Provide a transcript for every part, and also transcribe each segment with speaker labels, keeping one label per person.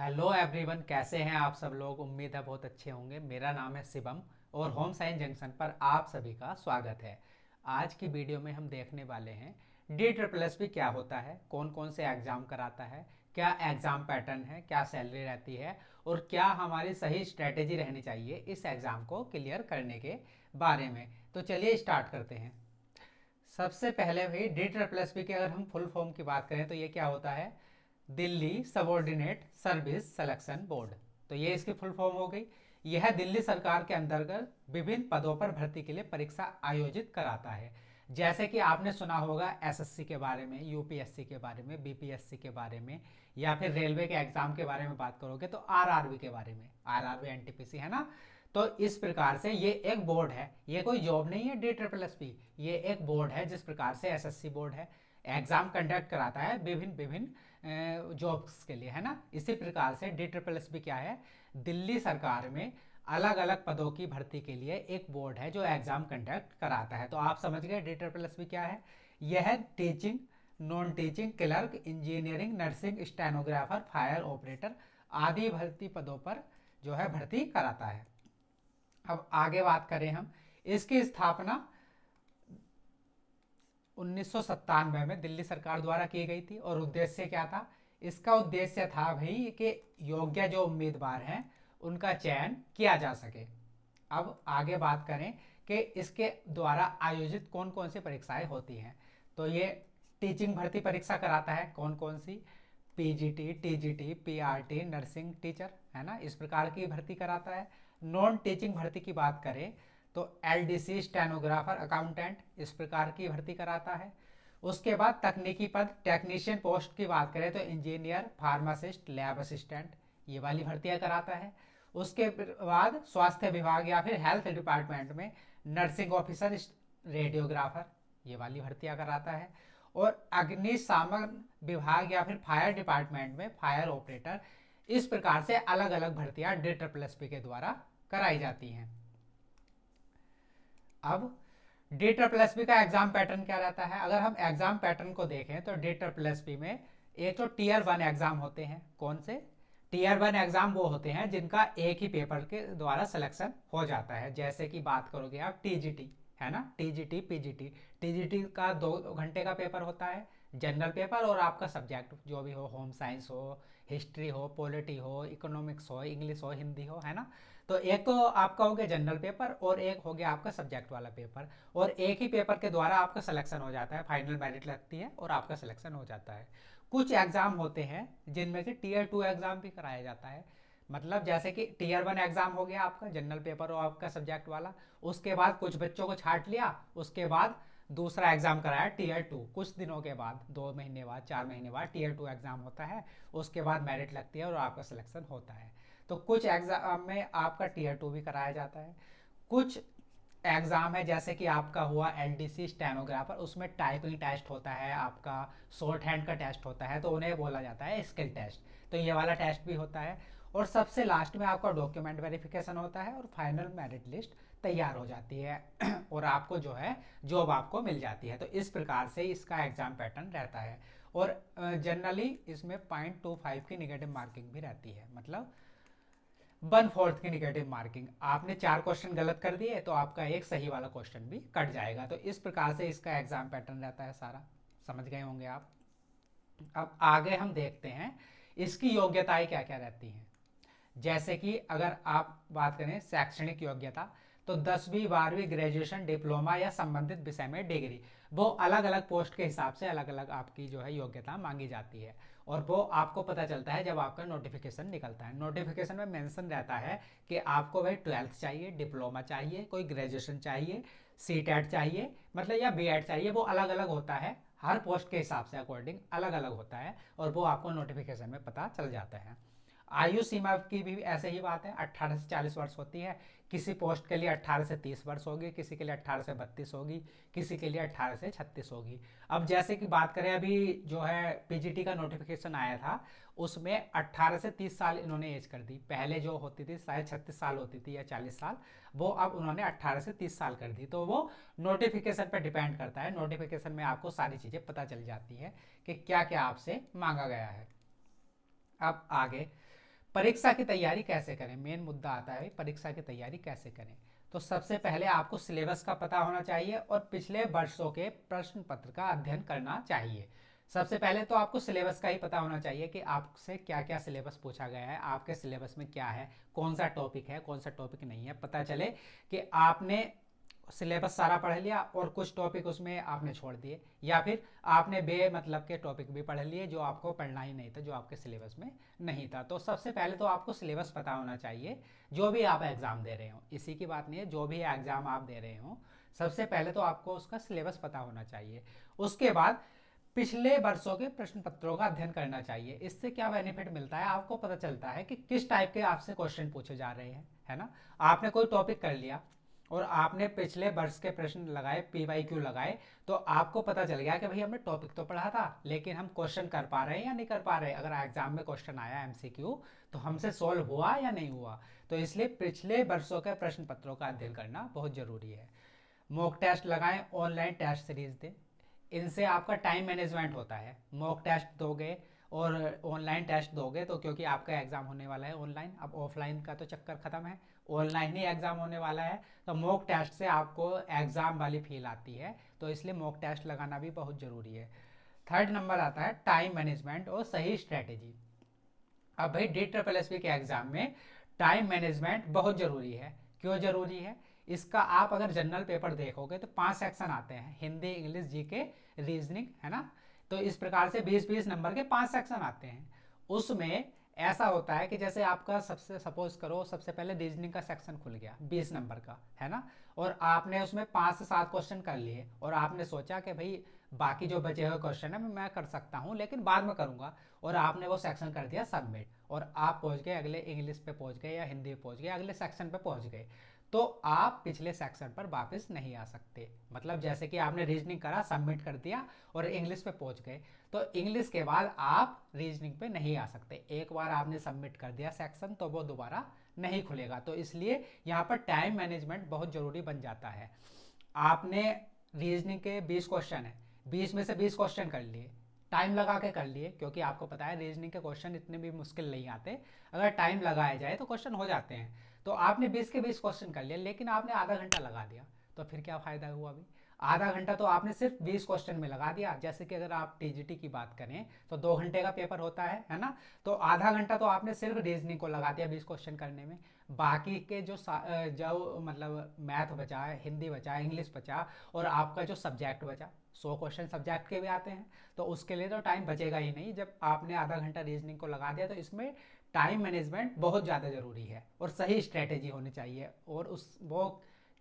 Speaker 1: Hello everyone, कैसे हैं आप सब लोग। उम्मीद है बहुत अच्छे होंगे। मेरा नाम है शिवम और होम साइंस जंक्शन पर आप सभी का स्वागत है। आज की वीडियो में हम देखने वाले हैं डी ट्रिपल एस पी क्या होता है, कौन कौन से एग्ज़ाम कराता है, क्या एग्ज़ाम पैटर्न है, क्या सैलरी रहती है और क्या हमारी सही स्ट्रेटेजी रहनी चाहिए इस एग्ज़ाम को क्लियर करने के बारे में। तो चलिए स्टार्ट करते हैं। सबसे पहले भाई डी ट्रिपल एस पी की अगर हम फुल फॉर्म की बात करें तो ये क्या होता है, Delhi subordinate service selection board. तो ये इसकी फुल फॉर्म हो गई। यह दिल्ली सरकार के अंतर्गत विभिन्न पदों पर भर्ती के लिए परीक्षा आयोजित कराता है। जैसे कि आपने सुना होगा एसएससी के बारे में, यूपीएससी के बारे में, बीपीएससी के बारे में, या फिर रेलवे के एग्जाम के बारे में बात करोगे तो आरआरबी के बारे में, आरआरबी एनटीपीसी है ना। तो इस प्रकार से ये एक बोर्ड है, ये कोई जॉब नहीं है डी ट्रिपल एस पी, ये एक बोर्ड है जिस प्रकार से एसएससी बोर्ड है, एग्जाम कंडक्ट कराता है विभिन्न विभिन्न जॉब्स के लिए, है ना। इसी प्रकार से डी ट्रिपल एस पी क्या है, दिल्ली सरकार में अलग अलग पदों की भर्ती के लिए एक बोर्ड है जो एग्जाम कंडक्ट कराता है। तो आप समझ गए डी ट्रिपल एस पी क्या है। यह teaching, non teaching, clerk, engineering, nursing, stenographer, fire operator आदि भर्ती पदों पर जो है भर्ती कराता है। अब आगे बात करें हम, इसकी स्थापना 1997 में दिल्ली सरकार द्वारा की गई थी और उद्देश्य क्या था, इसका उद्देश्य था भाई कि योग्य जो उम्मीदवार हैं उनका चयन किया जा सके। अब आगे बात करें कि इसके द्वारा आयोजित कौन कौन सी परीक्षाएं होती हैं। तो ये टीचिंग भर्ती परीक्षा कराता है, कौन कौन सी, PGT, TGT, PRT, nursing teacher, है ना, इस प्रकार की भर्ती कराता है। नॉन टीचिंग भर्ती की बात करें तो एलडीसी, स्टेनोग्राफर, अकाउंटेंट, इस प्रकार की भर्ती कराता है। उसके बाद तकनीकी पद, टेक्नीशियन पोस्ट की बात करें तो इंजीनियर, फार्मासिस्ट, लैब असिस्टेंट, ये वाली भर्तियां कराता है। उसके बाद स्वास्थ्य विभाग या फिर हेल्थ डिपार्टमेंट में नर्सिंग ऑफिसर, रेडियोग्राफर, ये वाली भर्तियां कराता है। और अग्निशामन विभाग या फिर फायर डिपार्टमेंट में फायर ऑपरेटर, इस प्रकार से अलग अलग भर्तियां डी ट्रिपल एस पी के द्वारा कराई जाती हैं। अब डी ट्रिपल एस पी का एग्जाम पैटर्न क्या रहता है। अगर हम एग्जाम पैटर्न को देखें तो डी ट्रिपल एस पी में एक तो टीयर वन एग्जाम होते हैं। कौन से टीयर वन एग्जाम वो होते हैं जिनका एक ही पेपर के द्वारा सिलेक्शन हो जाता है। जैसे कि बात करोगे आप टीजीटी, है ना, टीजीटी, पीजीटी। टीजीटी का 2 घंटे का पेपर होता है, जनरल पेपर, और आपका सब्जेक्ट जो भी हो, होम साइंस हो, हिस्ट्री हो, पॉलिटी हो, इकोनॉमिक्स हो, इंग्लिश हो, हिंदी हो, है ना। तो एक तो आपका हो गया जनरल पेपर और एक हो गया आपका सब्जेक्ट वाला पेपर, और एक ही पेपर के द्वारा आपका सिलेक्शन हो जाता है, फाइनल मेरिट लगती है और आपका सिलेक्शन हो जाता है। कुछ एग्जाम होते हैं जिनमें से टीयर टू एग्जाम भी कराया जाता है। मतलब जैसे कि टीयर वन एग्जाम हो गया आपका जनरल पेपर और आपका सब्जेक्ट वाला, उसके बाद कुछ बच्चों को छांट लिया, उसके बाद दूसरा एग्जाम कराया टीयर टू, कुछ दिनों के बाद, 2 महीने बाद, 4 महीने बाद टीयर टू एग्जाम होता है, उसके बाद मेरिट लगती है और आपका सिलेक्शन होता है। तो कुछ एग्जाम में आपका टीयर टू भी कराया जाता है। कुछ एग्जाम है जैसे कि आपका हुआ एलडीसी स्टेनोग्राफर, उसमें टाइपिंग टेस्ट होता है, आपका शॉर्ट हैंड का टेस्ट होता है, तो उन्हें बोला जाता है स्किल टेस्ट। तो ये वाला टेस्ट भी होता है। और सबसे लास्ट में आपका डॉक्यूमेंट वेरिफिकेशन होता है और फाइनल मेरिट लिस्ट तैयार हो जाती है और आपको जो है जॉब आपको मिल जाती है। तो इस प्रकार से इसका एग्जाम पैटर्न रहता है। और जनरली इसमें 0.25 की निगेटिव मार्किंग भी रहती है, मतलब 1/4 की निगेटिव मार्किंग। आपने 4 क्वेश्चन गलत कर दिए तो आपका एक सही वाला क्वेश्चन भी कट जाएगा। तो इस प्रकार से इसका एग्जाम पैटर्न रहता है सारा, समझ गए होंगे आप। अब आगे हम देखते हैं इसकी योग्यताएं क्या क्या रहती हैं। जैसे कि अगर आप बात करें शैक्षणिक योग्यता, तो 10वीं 12वीं ग्रेजुएशन, डिप्लोमा या संबंधित विषय में डिग्री, वो अलग अलग पोस्ट के हिसाब से अलग अलग आपकी जो है योग्यता मांगी जाती है। और वो आपको पता चलता है जब आपका नोटिफिकेशन निकलता है। नोटिफिकेशन में मेंशन रहता है कि आपको भाई 12th चाहिए, डिप्लोमा चाहिए, कोई ग्रेजुएशन चाहिए, सीटेट चाहिए, मतलब या बीएड चाहिए, वो अलग अलग होता है, हर पोस्ट के हिसाब से अकॉर्डिंग अलग अलग होता है और वो आपको नोटिफिकेशन में पता चल जाता है। आयु सीमा की भी ऐसे ही बात है, 18 से 40 वर्ष होती है। किसी पोस्ट के लिए 18 से 30 वर्ष होगी, किसी के लिए 18 से 32 होगी, किसी के लिए 18 से 36 होगी। अब जैसे कि बात करें, अभी जो है पीजीटी का नोटिफिकेशन आया था, उसमें 18 से 30 साल इन्होंने एज कर दी। पहले जो होती थी शायद 36 साल होती थी या 40 साल, वो अब उन्होंने 18 से 30 साल कर दी। तो वो नोटिफिकेशन पर डिपेंड करता है। नोटिफिकेशन में आपको सारी चीज़ें पता चल जाती है कि क्या क्या आपसे मांगा गया है। अब आगे परीक्षा की तैयारी कैसे करें, मेन मुद्दा आता है परीक्षा की तैयारी कैसे करें। तो सबसे पहले आपको सिलेबस का पता होना चाहिए और पिछले वर्षों के प्रश्न पत्र का अध्ययन करना चाहिए। सबसे पहले तो आपको सिलेबस का ही पता होना चाहिए कि आपसे क्या क्या सिलेबस पूछा गया है, आपके सिलेबस में क्या है, कौन सा टॉपिक है, कौन सा टॉपिक नहीं है, पता चले कि आपने सिलेबस सारा पढ़ लिया और कुछ टॉपिक उसमें आपने छोड़ दिए, या फिर आपने बे मतलब के टॉपिक भी पढ़ लिए जो आपको पढ़ना ही नहीं था, जो आपके सिलेबस में नहीं था। तो सबसे पहले तो आपको सिलेबस पता होना चाहिए जो भी आप एग्ज़ाम दे रहे हो, इसी की बात नहीं है, जो भी एग्ज़ाम आप दे रहे हो सबसे पहले तो आपको उसका सिलेबस पता होना चाहिए। उसके बाद पिछले वर्षों के प्रश्न पत्रों का अध्ययन करना चाहिए। इससे क्या बेनिफिट मिलता है, आपको पता चलता है कि किस टाइप के आपसे क्वेश्चन पूछे जा रहे हैं, है ना। आपने कोई टॉपिक कर लिया और आपने पिछले वर्ष के प्रश्न लगाए, PYQ लगाए, तो आपको पता चल गया कि भाई हमने टॉपिक तो पढ़ा था लेकिन हम क्वेश्चन कर पा रहे हैं या नहीं कर पा रहे। अगर एग्जाम में क्वेश्चन आया MCQ तो हमसे सॉल्व हुआ या नहीं हुआ। तो इसलिए पिछले वर्षों के प्रश्न पत्रों का अध्ययन करना बहुत जरूरी है। मॉक टेस्ट लगाएं, ऑनलाइन टेस्ट सीरीज दें, इनसे आपका टाइम मैनेजमेंट होता है। मॉक टेस्ट दोगे और ऑनलाइन टेस्ट दोगे तो क्योंकि आपका एग्ज़ाम होने वाला है ऑनलाइन, अब ऑफलाइन का तो चक्कर ख़त्म है, ऑनलाइन ही एग्ज़ाम होने वाला है, तो मॉक टेस्ट से आपको एग्ज़ाम वाली फील आती है, तो इसलिए मॉक टेस्ट लगाना भी बहुत ज़रूरी है। थर्ड नंबर आता है टाइम मैनेजमेंट और सही स्ट्रेटेजी। अब भाई DSSB के एग्ज़ाम में टाइम मैनेजमेंट बहुत ज़रूरी है। क्यों ज़रूरी है, इसका आप अगर जनरल पेपर देखोगे तो 5 सेक्शन आते हैं, हिंदी, इंग्लिश, GK, रीजनिंग, है ना। तो इस प्रकार से 20-20 नंबर के 5 सेक्शन आते हैं। उसमें ऐसा होता है कि जैसे आपका सबसे सपोज करो सबसे पहले रीजनिंग का सेक्शन खुल गया 20 नंबर का, है ना, और आपने उसमें 5 से 7 क्वेश्चन कर लिए और आपने सोचा कि भाई बाकी जो बचे हुए क्वेश्चन है मैं कर सकता हूँ लेकिन बाद में करूँगा, और आपने वो सेक्शन कर दिया सबमिट, और आप पहुँच गए अगले, इंग्लिश पे पहुँच गए या हिंदी पे पहुँच गए, अगले सेक्शन पे पहुँच गए, तो आप पिछले सेक्शन पर वापस नहीं आ सकते। मतलब जैसे कि आपने रीजनिंग करा, सबमिट कर दिया और इंग्लिश पे पहुँच गए, तो इंग्लिश के बाद आप रीजनिंग पे नहीं आ सकते। एक बार आपने सबमिट कर दिया सेक्शन तो वो दोबारा नहीं खुलेगा। तो इसलिए यहाँ पर टाइम मैनेजमेंट बहुत ज़रूरी बन जाता है। आपने रीजनिंग के 20 क्वेश्चन है, 20 में से 20 क्वेश्चन कर लिए, टाइम लगा के कर लिए, क्योंकि आपको पता है रीजनिंग के क्वेश्चन इतने भी मुश्किल नहीं आते, अगर टाइम लगाया जाए तो क्वेश्चन हो जाते हैं। तो आपने 20 के 20 क्वेश्चन कर लिए लेकिन आपने आधा घंटा लगा दिया, तो फिर क्या फ़ायदा हुआ। अभी आधा घंटा तो आपने सिर्फ 20 क्वेश्चन में लगा दिया। जैसे कि अगर आप TGT की बात करें तो 2 घंटे का पेपर होता है ना, तो आधा घंटा तो आपने सिर्फ रीजनिंग को लगा दिया 20 क्वेश्चन करने में। बाकी के जो मतलब मैथ बचा, हिंदी बचा, इंग्लिश बचा और आपका जो सब्जेक्ट बचा, 100 क्वेश्चन सब्जेक्ट के भी आते हैं, तो उसके लिए तो टाइम बचेगा ही नहीं जब आपने आधा घंटा रीजनिंग को लगा दिया। तो इसमें टाइम मैनेजमेंट बहुत ज़्यादा ज़रूरी है और सही स्ट्रेटेजी होनी चाहिए। और उस वो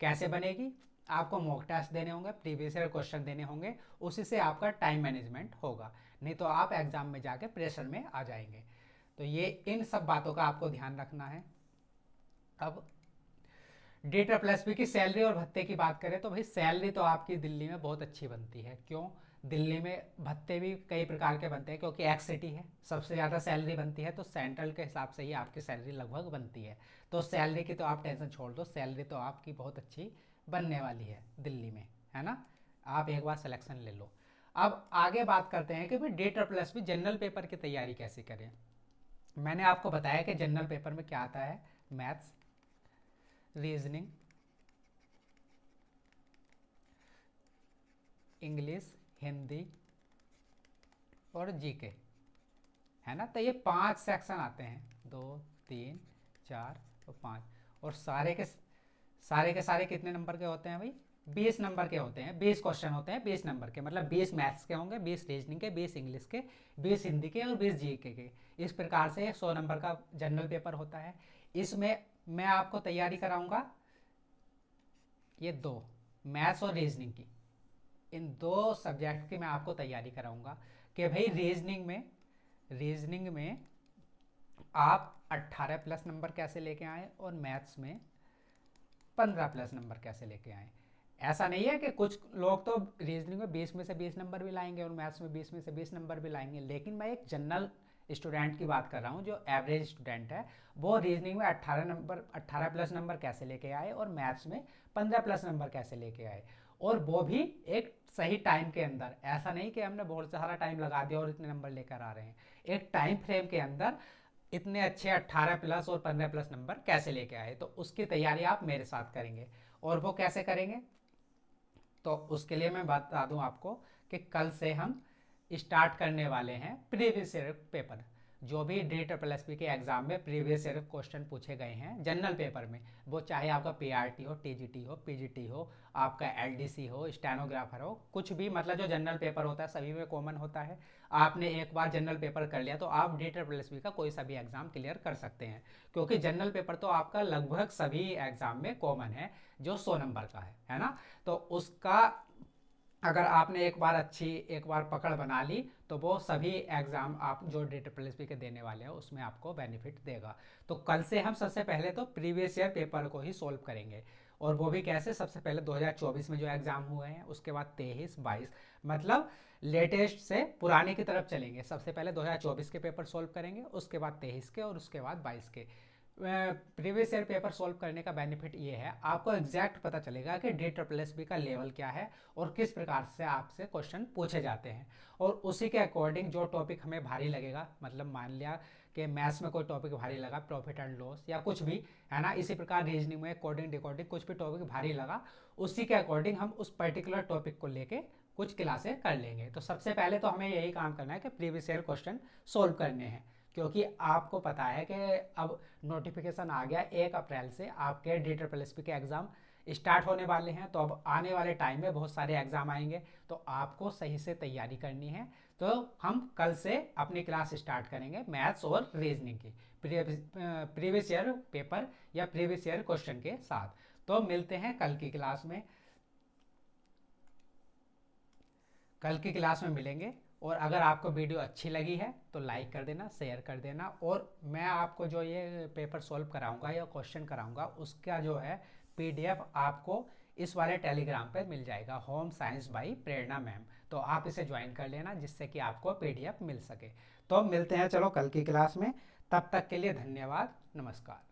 Speaker 1: कैसे बनेगी, आपको मॉक टेस्ट देने होंगे, प्रीवियस ईयर क्वेश्चन देने होंगे, उसी से आपका टाइम मैनेजमेंट होगा, नहीं तो आप एग्ज़ाम में जाके प्रेशर में आ जाएंगे। तो ये इन सब बातों का आपको ध्यान रखना है। अब DSSB की सैलरी और भत्ते की बात करें तो भाई सैलरी तो आपकी दिल्ली में बहुत अच्छी बनती है। क्यों, दिल्ली में भत्ते भी कई प्रकार के बनते हैं, क्योंकि एक्स सिटी है, सबसे ज़्यादा सैलरी बनती है, तो सेंट्रल के हिसाब से ही आपकी सैलरी लगभग बनती है। तो सैलरी की तो आप टेंशन छोड़ दो, सैलरी तो आपकी बहुत अच्छी बनने वाली है दिल्ली में, है ना। आप एक बार सिलेक्शन ले लो। अब आगे बात करते हैं कि भाई DSSB जनरल पेपर की तैयारी कैसे करें। मैंने आपको बताया कि जनरल पेपर में क्या आता है, मैथ्स, रीजनिंग, इंग्लिश, हिंदी और GK, है ना। तो ये 5 सेक्शन आते हैं, 2, 3, 4 और 5, और सारे के सारे कितने नंबर के होते हैं भाई, 20 नंबर के होते हैं। 20 क्वेश्चन होते हैं 20 नंबर के, मतलब 20 मैथ्स के होंगे, 20 रीजनिंग के, 20 इंग्लिश के, 20 हिंदी के और 20 GK के। इस प्रकार से 100 नंबर का जनरल पेपर होता है। इसमें मैं आपको तैयारी कराऊंगा ये 2, मैथ्स और रीजनिंग की, इन 2 सब्जेक्ट की मैं आपको तैयारी कराऊंगा कि भाई रीजनिंग में आप 18 प्लस नंबर कैसे लेके आए और मैथ्स में 15 प्लस नंबर कैसे लेके आए। ऐसा नहीं है कि कुछ लोग तो रीजनिंग में 20 में से 20 नंबर भी लाएंगे और मैथ्स में 20 में से 20 नंबर भी लाएंगे, लेकिन मैं एक जनरल स्टूडेंट की बात कर रहा हूँ, जो एवरेज स्टूडेंट है, वो रीजनिंग में 18 प्लस नंबर कैसे लेके आए और मैथ्स में 15 प्लस नंबर कैसे लेके आए, और वो भी एक सही टाइम के अंदर। ऐसा नहीं कि हमने बहुत सारा टाइम लगा दिया और इतने नंबर लेकर आ रहे हैं, एक टाइम फ्रेम के अंदर इतने अच्छे 18 प्लस और 15 प्लस नंबर कैसे लेके आए, तो उसकी तैयारी आप मेरे साथ करेंगे। और वो कैसे करेंगे, तो उसके लिए मैं बता दूं आपको कि कल से हम स्टार्ट करने वाले हैं प्रीवियस ईयर पेपर। जो भी DSSS के एग्जाम में प्रीवियस ईयर क्वेश्चन पूछे गए हैं जनरल पेपर में, वो चाहे आपका PRT हो, TGT हो, PGT हो, आपका LDC हो, स्टेनोग्राफर हो, कुछ भी, मतलब जो जनरल पेपर होता है सभी में कॉमन होता है। आपने एक बार जनरल पेपर कर लिया तो आप DSSS का कोई सा भी एग्जाम क्लियर कर सकते हैं, क्योंकि जनरल पेपर तो आपका लगभग सभी एग्जाम में कॉमन है, जो 100 नंबर का है ना। तो उसका अगर आपने एक बार पकड़ बना ली तो वो सभी एग्जाम आप जो DSSS के देने वाले हैं उसमें आपको बेनिफिट देगा। तो कल से हम सबसे पहले तो प्रीवियस ईयर पेपर को ही सोल्व करेंगे, और वो भी कैसे, सबसे पहले 2024 में जो एग्जाम हुए हैं, उसके बाद 23, 22, मतलब लेटेस्ट से पुराने की तरफ चलेंगे। सबसे पहले 2024 के पेपर सोल्व करेंगे, उसके बाद 23 के, और उसके बाद 22 के। प्रीवियस ईयर पेपर सोल्व करने का बेनिफिट ये है, आपको एग्जैक्ट पता चलेगा कि DSSS का लेवल क्या है और किस प्रकार से आपसे क्वेश्चन पूछे जाते हैं, और उसी के अकॉर्डिंग जो टॉपिक हमें भारी लगेगा, मतलब मान लिया कि मैथ्स में कोई टॉपिक भारी लगा, प्रॉफिट एंड लॉस या कुछ भी है ना, इसी प्रकार रीजनिंग में कोडिंग डिकोडिंग कुछ भी टॉपिक भारी लगा, उसी के अकॉर्डिंग हम उस पर्टिकुलर टॉपिक को लेके कुछ क्लासें कर लेंगे। तो सबसे पहले तो हमें यही काम करना है कि प्रीवियस ईयर क्वेश्चन सोल्व करने हैं, क्योंकि आपको पता है कि अब नोटिफिकेशन आ गया 1 अप्रैल से आपके DSSS के एग्ज़ाम स्टार्ट होने वाले हैं। तो अब आने वाले टाइम में बहुत सारे एग्ज़ाम आएंगे, तो आपको सही से तैयारी करनी है। तो हम कल से अपनी क्लास स्टार्ट करेंगे मैथ्स और रीजनिंग की प्रीवियस ईयर पेपर या प्रीवियस ईयर क्वेश्चन के साथ। तो मिलते हैं कल की क्लास में, कल की क्लास में मिलेंगे। और अगर आपको वीडियो अच्छी लगी है तो लाइक कर देना, शेयर कर देना, और मैं आपको जो ये पेपर सॉल्व कराऊंगा या क्वेश्चन कराऊंगा उसका जो है PDF आपको इस वाले टेलीग्राम पे मिल जाएगा, home science by Prerna ma'am. तो आप इसे ज्वाइन कर लेना जिससे कि आपको PDF मिल सके। तो मिलते हैं चलो कल की क्लास में, तब तक के लिए धन्यवाद, नमस्कार।